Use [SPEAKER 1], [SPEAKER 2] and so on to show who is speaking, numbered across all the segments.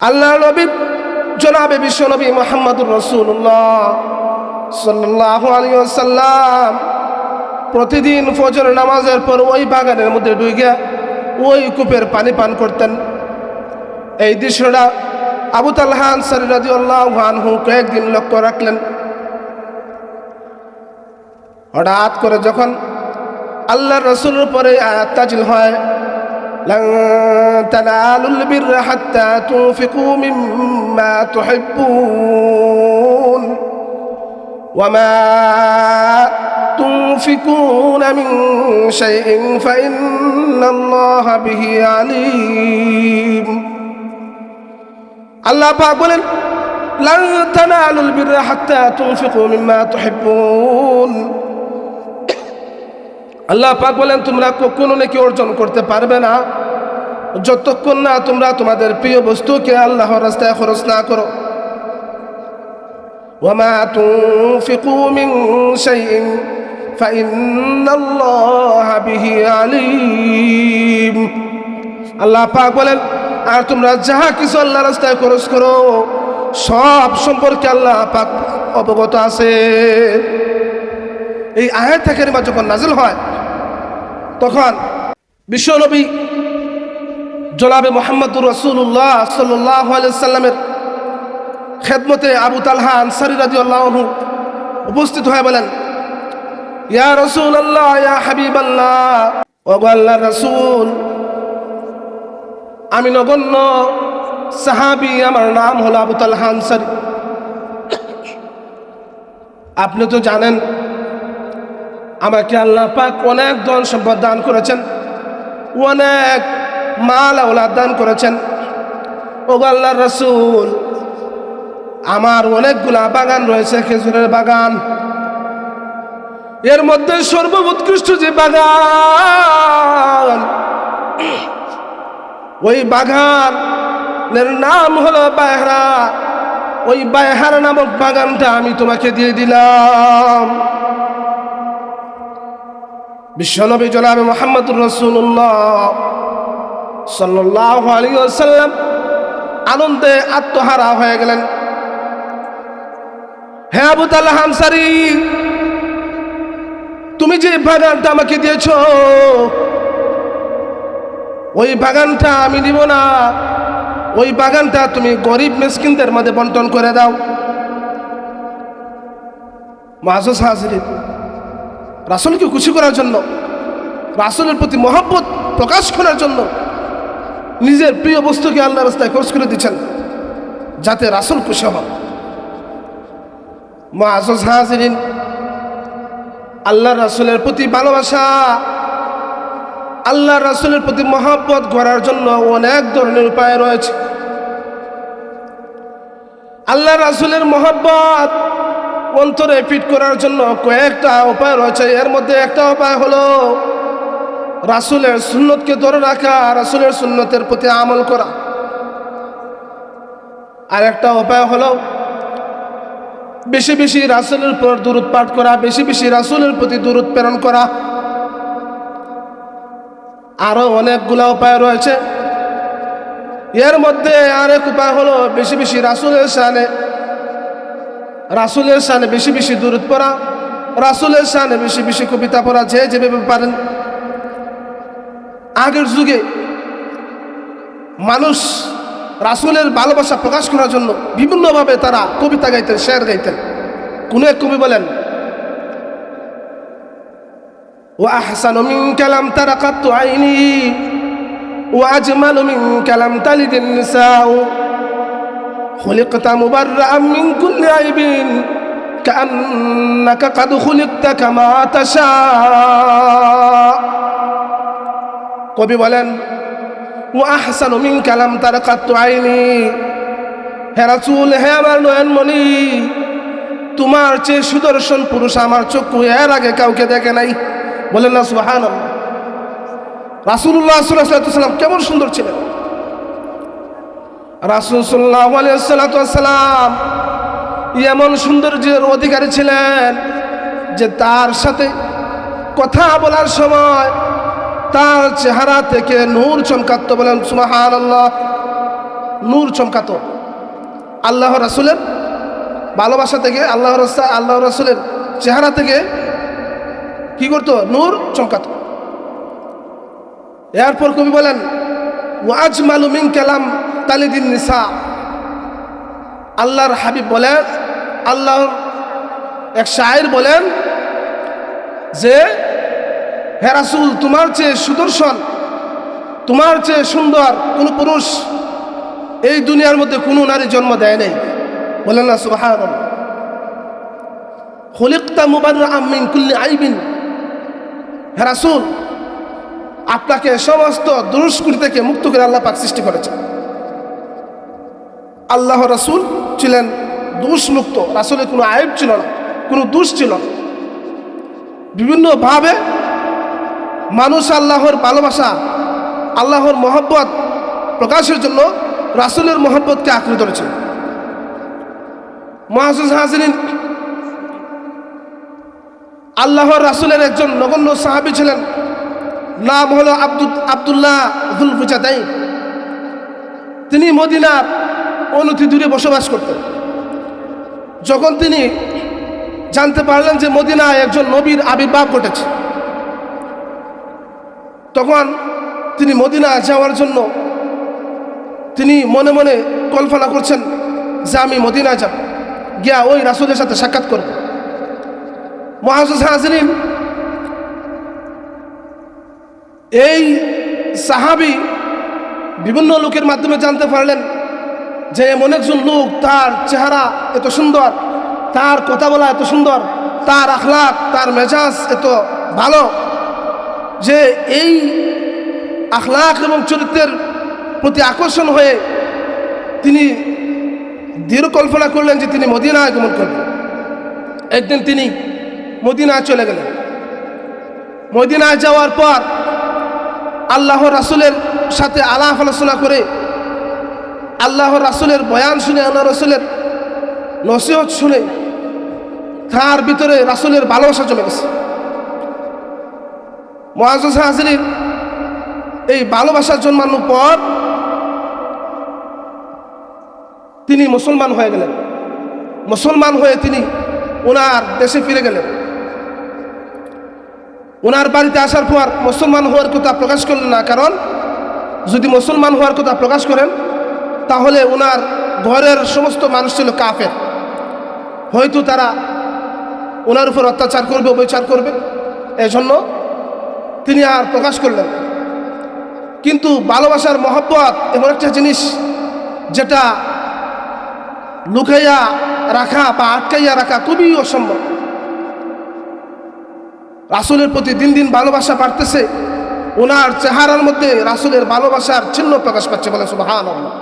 [SPEAKER 1] আল্লাহ নবী জনাবে বিশ্বনবী মুহাম্মদুর রাসূলুল্লাহ সাল্লাল্লাহু আলাইহি ওয়াসাল্লাম প্রতিদিন ফজর নামাজের পর ওই বাগানের মধ্যে ঢুকে ওই কূপের পানি পান করতেন। এই দৃশ্যটা আবু তালহা আনসারী রাদিয়াল্লাহু আনহু কয়েকদিন লক্ষ্য রাখলেন। হঠাৎ করে যখন আল্লাহর রাসূলের উপরে আয়াত নাযিল হয়, لن تنالوا البر حتى تنفقوا مما تحبون وما تنفقون من شيء فإن الله به عليم। আল্লাহ পাক বলেন, لن تنالوا البر حتى تنفقوا مما تحبون। আল্লাহ পাক বলেন, তোমরা কখনো নেকি অর্জন করতে পারবে না যতক্ষণ না তোমরা তোমাদের প্রিয় বস্তুকে আল্লাহর রাস্তায় খরচ না করো। ওয়ামা তুনফিকু মিন শাইইন ফাইন্নাল্লাহা বিহি আলিম। আল্লাহ পাক বলেন, আর তোমরা যাহা কিছু আল্লাহর রাস্তায় খরচ করো সব সম্পর্কে আল্লাহ পাক অবগত আছে। এই আয়াত কারিমা যখন নাযিল হয় তখন বিশ্বনবী জনাবে মুহাম্মদুর রাসূলুল্লাহ সাল্লাল্লাহু আলাইহি ওয়াসাল্লামের খেদমতে আবু তালহা আনসারী রাদিয়াল্লাহু আনহু উপস্থিত হয়ে বলেন, ইয়া রাসূলুল্লাহ, ইয়া হাবিবাল্লাহ, ও আল্লাহর রাসূল, আমি নগণ্য সাহাবী, আমার নাম হলো আবু তালহা আনসারী। আপনি তো জানেন আমাকে আল্লাহ পাক অনেক ধন সম্পদ দান করেছেন, অনেক মাল আওলাদ দান করেছেন। ও আল্লাহর রাসূল, আমার অনেকগুলা বাগান রয়েছে, খেজুরের বাগান। এর মধ্যে সর্বোৎকৃষ্ট যে বাগান, ওই বাগানের নাম হলো বাইহরা। ওই বাইহরা নামক বাগানটা আমি তোমাকে দিয়ে দিলাম। বিশ্বনবী জনাবে মুহাম্মদুর রাসূলুল্লাহ সাল্লাল্লাহু আলাইহি ওয়াসাল্লাম আনন্দে আত্মহারা হয়ে গেলেন। হে আবু তালহা আনসারী, তুমি যে বাগানটা আমাকে দিয়েছো ওই বাগানটা আমি নিব না। ওই বাগানটা তুমি গরিব মিসকিনদের মধ্যে বন্টন করে দাও। মুআজ্জাজ হাজিরিন, রাসূলকে খুশি করার জন্য, রাসূলের প্রতি মহব্বত প্রকাশ করার জন্য নিজের প্রিয় বস্তুকে আল্লাহর রাস্তায় খরচ করে দিচ্ছেন যাতে রাসূল খুশি হন। মুআজ্জাজ হাজিরিন, আল্লাহর রাসূলের প্রতি ভালোবাসা, আল্লাহর রাসূলের প্রতি মহব্বত গড়ার জন্য অনেক ধরনের উপায় রয়েছে। আল্লাহর রাসূলের মহব্বত অন্তরে ফিট করার জন্য কয়েকটা উপায় রয়েছে। এর মধ্যে একটা উপায় হলো রাসূলের সুন্নতকে ধরে রাখা, রাসূলের সুন্নতের প্রতি আমল করা। আর একটা উপায় হলো বেশি বেশি রাসূলের উপর দুরূদ পাঠ করা, বেশি বেশি রাসূলের প্রতি দুরূদ প্রেরণ করা। আরো অনেকগুলা উপায় রয়েছে। এর মধ্যে আরেক উপায় হলো বেশি বেশি রাসূলের শানে বেশি বেশি দুরূদ পড়া, রাসূলের শানে বেশি বেশি কবিতা পড়া, যে যেভাবে পারেন। আগের যুগে মানুষ রাসূলের ভালোবাসা প্রকাশ করার জন্য বিভিন্নভাবে তারা কবিতা গাইতেন, শের গাইতেন। কোন এক কবি বলেন, ওয়া আহসানু মিনকা লাম তারা কাত্তু আইনি ওয়া আজমালু মিনকা লাম তালিদিন নিসাউ খুলিকতা মুবাররাআন মিন কুল্লি আইবিন কাআন্নাকা কাদ খুলিকতা কামা তাশা। কবি বলেন, ওয়া আহসানু মিনকা লাম তারা কাত্তু আইনি, হে রাসূল, হে আমার নয়নমণি, তোমার চেয়ে সুদর্শন পুরুষ আমার চক্ষু এর আগে কাউকে দেখে নাই। বলেন না সুবহানাল্লাহ। রাসূলুল্লাহ সাল্লাল্লাহু আলাইহি ওয়াসাল্লাম কেমন সুন্দর ছিলেন। রাসূল সাল্লাল্লাহু আলাইহি ওয়াসাল্লাম এমন সৌন্দর্যের অধিকারী ছিলেন যে তার সাথে কথা বলার সময় তার চেহারা থেকে নূর চমকাত। বলেন সুবহানাল্লাহ। নূর চমকাতো। আল্লাহ রাসূলের ভালোবাসা থেকে, আল্লাহ রাসূলের চেহারা থেকে কি করতো? নূর চমকাতো। এরপর কবি বলেন ওয়া আজমালু মিন কালাম তালিদিন নিসা। আল্লাহর হাবিব বলেন, আল্লাহর এক শায়ের বলেন যে হে রাসূল, তোমার চেয়ে সুদর্শন, তোমার চেয়ে সুন্দর কোন পুরুষ এই দুনিয়ার মধ্যে কোনো নারী জন্ম দেয় নাই। বলেন না সুবহানাল্লাহ। খুলিকতা মুবাররাআম মিন কুল্লি আইবিন। হে রাসূল, আপনাকে সমস্ত দুষ্কৃতি থেকে মুক্ত করে আল্লাহ পাক সৃষ্টি করেছেন। আল্লাহ রাসূল ছিলেন দোষমুক্ত, রাসূলের কোনো আইব ছিল না, কোনো দোষ ছিল না। বিভিন্নভাবে মানুষ আল্লাহর ভালোবাসা, আল্লাহর মহব্বত প্রকাশের জন্য রাসূলের মহব্বতকে আঁকড়ে ধরেছে। মুআজ্জাজ হাজিরিন, আল্লাহর রাসূলের একজন নগণ্য সাহাবী ছিলেন, নাম হলো আব্দুল্লাহ যুল বুজাদাইন। তিনি মদিনার অনতি দূরে বসবাস করতেন। যখন তিনি জানতে পারলেন যে মদিনায় একজন নবীর আবির্ভাব ঘটেছে, তখন তিনি মদিনা যাওয়ার জন্য তিনি মনে মনে কল্পনা করছেন যে আমি মদিনা যাব, গিয়া ওই রাসূলের সাথে সাক্ষাৎ করব। মুআজ্জাজ হাজিরিন, এই সাহাবী বিভিন্ন লোকের মাধ্যমে জানতে পারলেন যে এমন একজন লোক, তার চেহারা এত সুন্দর, তার কথা বলা এত সুন্দর, তার আখলাক, তার মেজাজ এত ভালো, যে এই আখলাক এবং চরিত্রের প্রতি আকর্ষণ হয়ে তিনি দৃঢ় কল্পনা করলেন যে তিনি মদিনা আগমন করবেন। একদিন তিনি মদিনায় চলে গেলেন। মদিনায় যাওয়ার পর আল্লাহ রাসূলের সাথে আলাপ আলোচনা করে, আল্লাহ রাসূলের বয়ান শুনে, আল্লাহ রাসূলের নসিহত শুনে তার ভিতরে রাসূলের ভালোবাসা জমে গেছে। মুআজ্জাজ হাজিরিন, এই ভালোবাসা জন্মানোর পর তিনি মুসলমান হয়ে গেলেন। মুসলমান হয়ে তিনি ওনার দেশে ফিরে গেলেন। ওনার বাড়িতে আসার পর মুসলমান হওয়ার কথা প্রকাশ করলেন না, কারণ যদি মুসলমান হওয়ার কথা প্রকাশ করেন তাহলে ওনার ঘরের সমস্ত মানুষ ছিল কাফের, হয়তো তারা ওনার উপর অত্যাচার করবে, অবিচার করবে। এজন্য তিনি আর প্রকাশ করলেন। কিন্তু ভালোবাসার মহব্বত এমন একটা জিনিস যেটা লুকাইয়া রাখা বা আটকাইয়া রাখা খুবই অসম্ভব। রাসূলের প্রতি দিন দিন ভালোবাসা বাড়তেছে। ওনার চেহারার মধ্যে রাসূলের ভালোবাসার চিহ্ন প্রকাশ পাচ্ছে। বলে সুবহানাল্লাহ।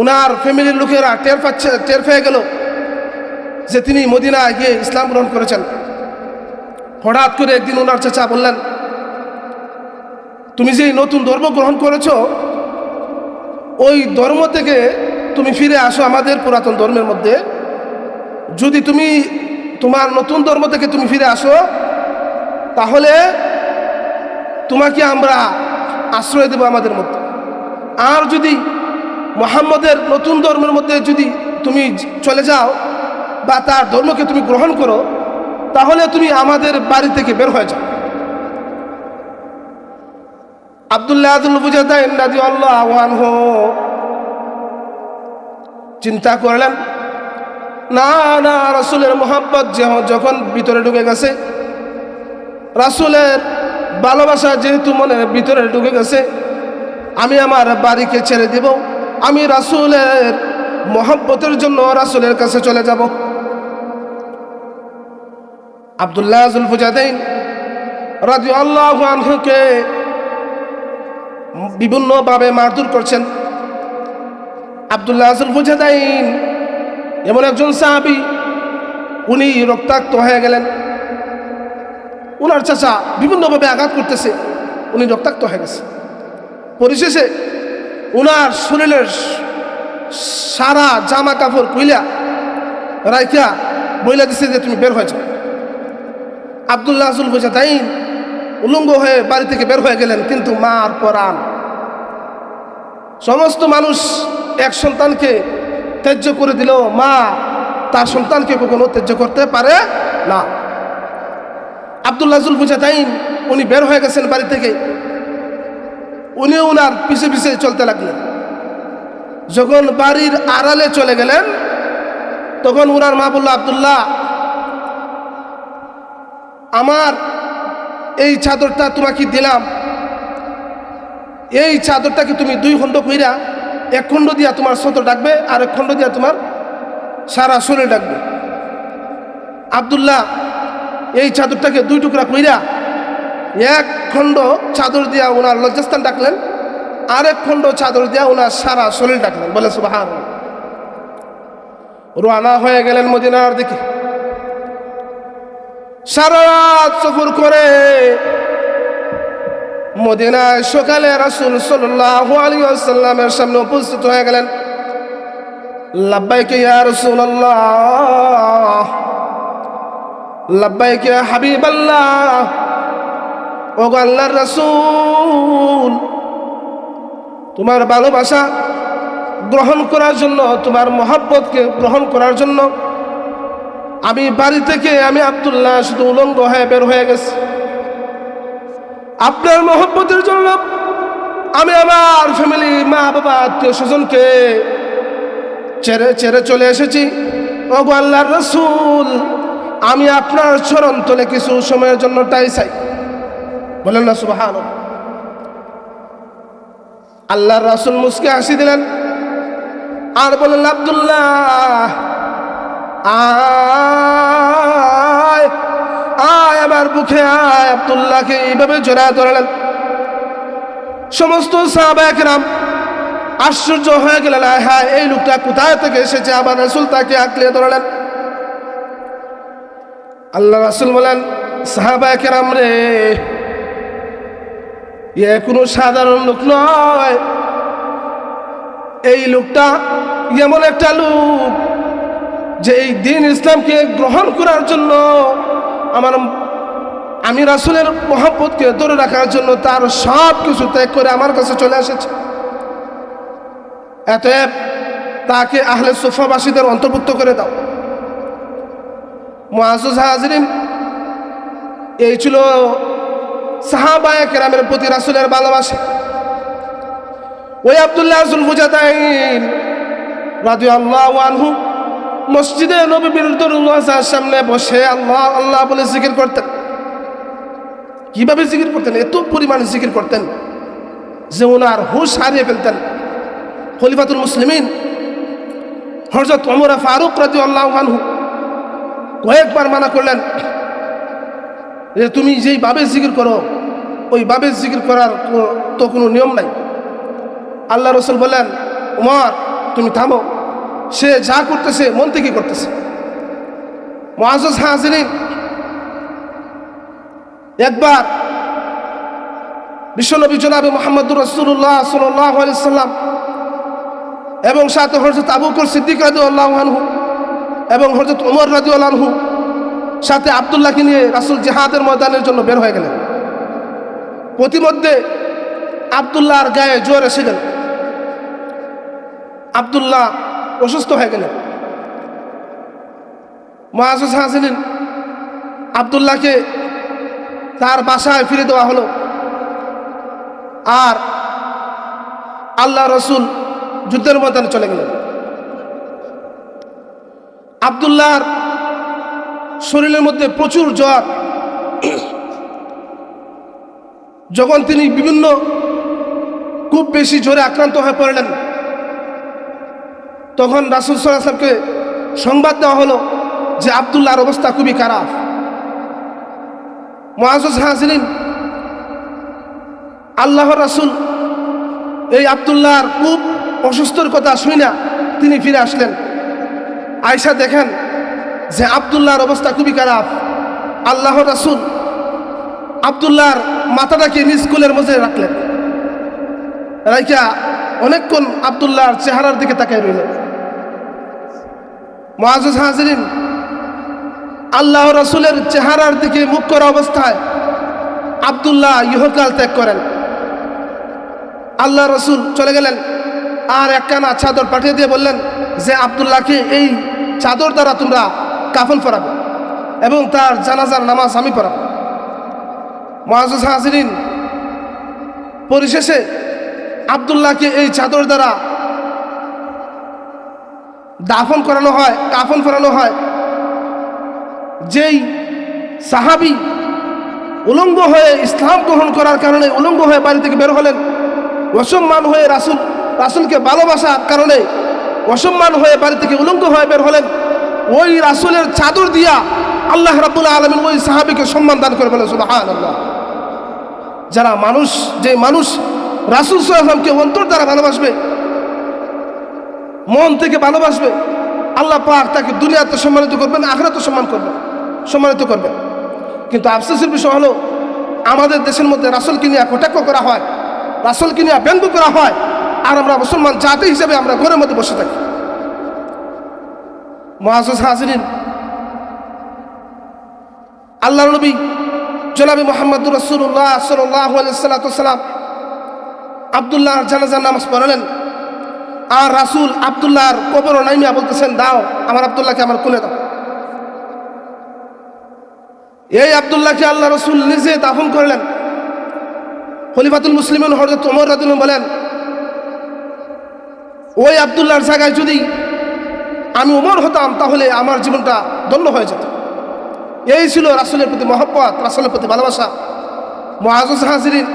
[SPEAKER 1] ওনার ফ্যামিলির লোকেরা টের পেয়ে গেল যে তিনি মদিনায় গিয়ে ইসলাম গ্রহণ করেছেন। হঠাৎ করে একদিন ওনার চাচা বললেন, তুমি যে নতুন ধর্ম গ্রহণ করেছো, ওই ধর্ম থেকে তুমি ফিরে আসো আমাদের পুরাতন ধর্মের মধ্যে। যদি তুমি তোমার নতুন ধর্ম থেকে তুমি ফিরে আসো, তাহলে তোমাকে আমরা আশ্রয় দেব আমাদের মধ্যে। আর যদি মুহাম্মদের নতুন ধর্মের মধ্যে যদি তুমি চলে যাও বা তার ধর্মকে তুমি গ্রহণ করো, তাহলে তুমি আমাদের বাড়ি থেকে বের হয়ে যাও। আব্দুল্লাহ যুল বুজাদাইন রাদিয়াল্লাহু আনহু চিন্তা করলেন, না না, রাসূলের মহব্বত যখন ভিতরে ঢুকে গেছে, রাসূলের ভালোবাসা যেহেতু মনের ভিতরে ঢুকে গেছে, আমি আমার বাড়িকে ছেড়ে দেব, আমি রাসূলের মহব্বতের জন্য রাসূলের কাছে চলে যাব। আব্দুল্লাহ যুল বুজাদাইন রাদিয়াল্লাহু আনহুকে বিভিন্নভাবে মারধর করছেন। আব্দুল্লাহ যুল বুজাদাইন এমন একজন সাহাবী, উনি রক্তাক্ত হয়ে গেলেন। ওনার চাচা বিভিন্নভাবে আঘাত করতেছে, উনি রক্তাক্ত হয়ে গেছে। পরিশেষে ওনার শরীরের সারা জামা কাপড় কইলা রাইখা বইলা দিছে যে তুমি বের হয়ে যাও। আব্দুল্লাহ যুল বুজাদাইন উলঙ্গ হয়ে বাড়ি থেকে বের হয়ে গেলেন, কিন্তু মার পরাণ সমস্ত মানুষ এক সন্তানকে ত্যায্য করে দিলেও মা তার সন্তানকে কখনো ত্যায্য করতে পারে না। আব্দুল্লাহ জুলফুজাতাইন উনি বের হয়ে গেছেন বাড়ি থেকে, উনি ওনার পিছে পিছে চলতে লাগলেন। যখন বাড়ির আড়ালে চলে গেলেন তখন ওনার মা বলল, আব্দুল্লাহ, আমার এই চাদরটা তোমাকে দিলাম, এই চাদরটাকে তুমি 2 খণ্ড কইরা 1 খণ্ড দিয়া তোমার সতর ডাকবে আর 1 খণ্ড দিয়া তোমার সারা শরীর ডাকবে। আব্দুল্লাহ এই চাদরটাকে 2 টুকরা কইরা 1 খণ্ড চাদর দিয়া ওনার লজ্জাস্থান ডাকলেন, আর 1 খণ্ড চাদর দিয়া ওনার সারা শরীর ডাকলেন। বলে সুবহানাল্লাহ। রওনা হয়ে গেলেন মদিনার দিকে। সারা রাত সফর করে মদিনায় সকালে রাসূল সাল্লাল্লাহু আলাইহি ওয়াসাল্লামের সামনে উপস্থিত হয়ে গেলেন। লাব্বাইক ইয়া রাসূলুল্লাহ, লাব্বাইক ইয়া হাবিবাল্লাহ, ও আল্লাহর রাসূল, তোমার ভালোবাসা গ্রহণ করার জন্য, তোমার মহব্বতকে গ্রহণ করার জন্য আমি বাড়ি থেকে আমি আব্দুল্লাহ শুধু উলঙ্গ হয়ে বের হয়ে গেছি। আপনার মহব্বতের জন্য আমি আমার ফ্যামিলি, মা বাবা, আত্মীয় স্বজনকে ছেড়ে ছেড়ে চলে এসেছি। ওগো আল্লাহর রাসূল, আমি আপনার চরণ তলে কিছু সময়ের জন্য ঠাঁই চাই। বলেন না সুবহানাল্লাহ। আল্লাহর রাসূল মুস্কি হাসি দিলেন আর বললেন, আব্দুল্লাহ, আয় আয় আমার বুকে আয়। আব্দুল্লাহকে এইভাবে জড়ায় ধরলেন। সমস্ত সাহাবায়ে কেরাম আশ্চর্য হয়ে গেলেন, আয় হায়, এই লোকটা কোথায় থেকে এসেছে? আবার রাসূল তাকে আঁকড়ে ধরলেন। আল্লাহ রাসূল বলেন, সাহাবায়ে কেরাম রে, এ কোনো সাধারণ লোক নয়। এই লোকটা এমন একটা লোক যে এই দিন ইসলামকে গ্রহণ করার জন্য, আমি রাসূলের মহব্বতকে ধরে রাখার জন্য তার সব কিছু ত্যাগ করে আমার কাছে চলে এসেছে। অতএব তাকে আহলে সুফাবাসীদের অন্তর্ভুক্ত করে দাও। মুআজ্জাজ হাজিরিন, এই ছিল সাহাবায়ে কেরামের প্রতি রাসূলের ভালোবাসা। ওই আব্দুল্লাহ জুলফুজাতাইন রাদিয়াল্লাহু আনহু মসজিদে নববীর দরওয়াজার সামনে বসে আল্লাহ আল্লাহ বলে জিকির করতেন। কিভাবে জিকির করতেন? এত পরিমাণে জিকির করতেন যে ওনার হুঁশ হারিয়ে ফেলতেন। খলিফাতুল মুসলিমিন হযরত ওমর ফারুক রাদিয়াল্লাহু আনহু কয়েকবার মানা করলেন যে তুমি যেই ভাবে জিকির করো, ওই ভাবে জিকির করার তো কোনো নিয়ম নাই। আল্লাহ রাসূল বললেন, ওমর তুমি থামো, সে যা করতেছে মন থেকে করতেছে। মুআজ্জাজ হাজিরিন, একবার বিশ্বনবী জনাবে মুহাম্মদুর রাসূলুল্লাহ সাল্লাল্লাহু আলাইহি সাল্লাম এবং সাথে হযরত আবু বকর সিদ্দিক রাদিয়াল্লাহু আনহু এবং হযরত ওমর রাদিয়াল্লাহু আনহু সাথে আব্দুল্লাহকে নিয়ে রাসূল জিহাদের ময়দানের জন্য বের হয়ে গেলেন। প্রতিমধ্যে আব্দুল্লাহর গায়ে জ্বর এসে গেল। আব্দুল্লাহ অসুস্থ হয়ে গেলেন। মুআজ্জাজ হাজিরিন, আব্দুল্লাহকে তার বাসায় ফিরে দেওয়া হলো। আর আল্লাহ রাসূল যুদ্ধের ময়দানে চলে গেলেন। আব্দুল্লাহর শরীরের মধ্যে প্রচুর জ্বর। যখন তিনি খুব বেশি জ্বরে আক্রান্ত হয়ে পড়লেন, তখন রাসূল সাল্লাল্লাহু আলাইহি ওয়াসাল্লামকে সংবাদ দেওয়া হলো যে আব্দুল্লাহর অবস্থা খুবই খারাপ। মুআজ্জাজ হাজিরিন, আল্লাহর রাসূল এই আব্দুল্লাহর খুব অসুস্থর কথা শুনে তিনি ফিরে আসলেন। আয়েশা দেখেন যে আব্দুল্লাহর অবস্থা খুবই খারাপ। আল্লাহর রাসূল আব্দুল্লাহর মাথাটাকে নিজ কোলের মধ্যে রাখলেন। রাইখা অনেকক্ষণ আব্দুল্লাহর চেহারার দিকে তাকিয়ে রইলেন। মুআজ্জাজ হাজিরিন, আল্লাহর রাসূলের চেহারার দিকে মুখ করা অবস্থায় আব্দুল্লাহ ইহকাল ত্যাগ করেন। আল্লাহ রাসূল চলে গেলেন। আর একখানা চাদর পাঠিয়ে দিয়ে বললেন যে আব্দুল্লাহকে এই চাদর দ্বারা তোমরা কাফন পরাবে এবং তার জানাজার নামাজ আমি পড়াবো। মুআজ্জাজ হাজিরিন, পরিশেষে আব্দুল্লাহকে এই চাদর দ্বারা দাফন করানো হয়, কাফন পরানো হয়। যেই সাহাবী উলঙ্গ হয়ে ইসলাম গ্রহণ করার কারণে উলঙ্গ হয়ে বাড়ি থেকে বের হলেন, অসম্মান হয়ে রাসূলকে ভালোবাসার কারণে অসম্মান হয়ে বাড়ি থেকে উলঙ্গ হয়ে বের হলেন, ওই রাসূলের চাদর দিয়া আল্লাহ রাব্বুল আলামিন ওই সাহাবীকে সম্মান দান করে বলেন সুবহানাল্লাহ। যারা মানুষ, যে মানুষ রাসূল সাল্লাল্লাহু আলাইহি ওয়াসাল্লামকে অন্তর দ্বারা ভালোবাসবে, মন থেকে ভালোবাসবে, আল্লাহ পাক তাকে দুনিয়াতে সম্মানিত করবেন, আখিরাতে সম্মানিত করবেন। কিন্তু আফসোসের বিষয় হলো আমাদের দেশের মধ্যে রাসূলকে নিয়ে কটাক্ষ করা হয়, রাসূলকে নিয়ে ব্যঙ্গ করা হয়, আর আমরা মুসলমান জাতি হিসেবে আমরা ঘরের মধ্যে বসে থাকি। মুআজ্জাজ হাজিরিন, আল্লাহর নবী জনাবে মুহাম্মদুর রাসূলুল্লাহ সাল্লাল্লাহু আলাইহি ওয়াসাল্লাম আব্দুল্লাহর জানাজার নামাজ পড়ালেন। আর রাসূল আব্দুল্লাহর কবর নাইমিয়া বলতেছেন, দাও আমার আব্দুল্লাহকে আমার কোলে দাও। এই আব্দুল্লাহকে আল্লাহ রাসূল নিজে দাফন করলেন। খলিফাতুল মুসলিমিন হযরত ওমর রাদিয়াল্লাহু বলেন, ওই আব্দুল্লাহর জায়গায় যদি আমি ওমর হতাম তাহলে আমার জীবনটা ধন্য হয়ে যেত। এই ছিল রাসূলের প্রতি মহব্বত, রাসূলের প্রতি ভালোবাসা। মুআজ্জাজ হাজিরিন,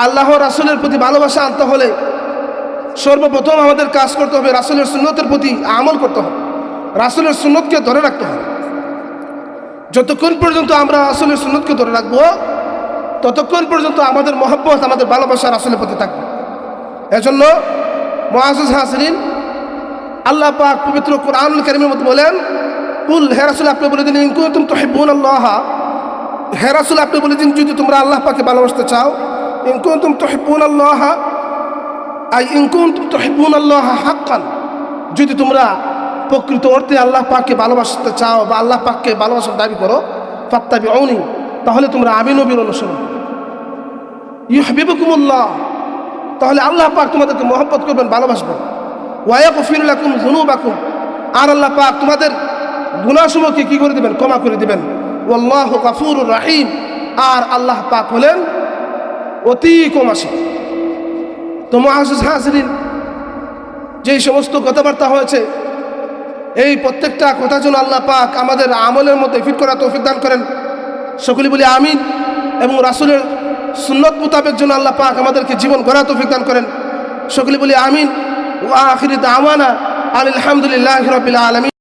[SPEAKER 1] আল্লাহ রাসূলের প্রতি ভালোবাসা আনতে হলে সর্বপ্রথম আমাদের কাজ করতে হবে, রাসূলের সুন্নতের প্রতি আমল করতে হবে, রাসূলের সুন্নতকে ধরে রাখতে হবে। যতক্ষণ পর্যন্ত আমরা রাসূলের সুন্নতকে ধরে রাখবো ততক্ষণ পর্যন্ত আমাদের মহব্বত, আমাদের ভালোবাসা রাসূলের প্রতি থাকবে। এজন্য মুআজ্জাজ হাজিরিন, আল্লাহ পাক পবিত্র কোরআনুল কারীমের মধ্যে বলেন, কুল, হে রাসূল আপনি বলে দিন, ইন কুনতুম তুহিব্বুনাল্লাহ, হে রাসূল আপনি বলে দিন যদি তোমরা আল্লাহ পাককে ভালোবাসতে চাও, ইন কুনতুম তুহিব্বুনাল্লাহ আই ইন কুনতুম তুহিব্বুনাল্লাহ হাক্কান, যদি তোমরা প্রকৃত অর্থে আল্লাহ পাককে ভালোবাসতে চাও বা আল্লাহ পাককে ভালোবাসার দাবি করো, ফাত্তাবিউনি, তাহলে তোমরা আমি নবীর অনুসরণ করো। ইউহিব্বুকুমুল্লাহ, তাহলে আল্লাহ পাক তোমাদেরকে মহব্বত করবেন, ভালোবাসবেন। ওয়া ইয়াগফির লাকুম যুনুবাকুম, আর আল্লাহ পাক তোমাদের গুনাহসমূহকে কি করে দিবেন, ক্ষমা করে দিবেন। ওয়াল্লাহু গফুরুর রহিম, আর আল্লাহ পাক হলেন অতি ক্ষমাশীল। তো মুআজ্জাজ হাজিরিন, যেই সমস্ত কথাবার্তা হয়েছে এই প্রত্যেকটা কথা যেন আল্লাহ পাক আমাদের আমলের মধ্যে ফিট করা তৌফিক দান করেন। সকলে বলি আমিন। এবং রাসূলের সুন্নত মোতাবেক যেন আল্লাহ পাক আমাদেরকে জীবন গড়া তৌফিক দান করেন। সকলে বলি আমিন। ওয়া আখিরু দাওয়ানা আলহামদুলিল্লাহি রাব্বিল আলামিন।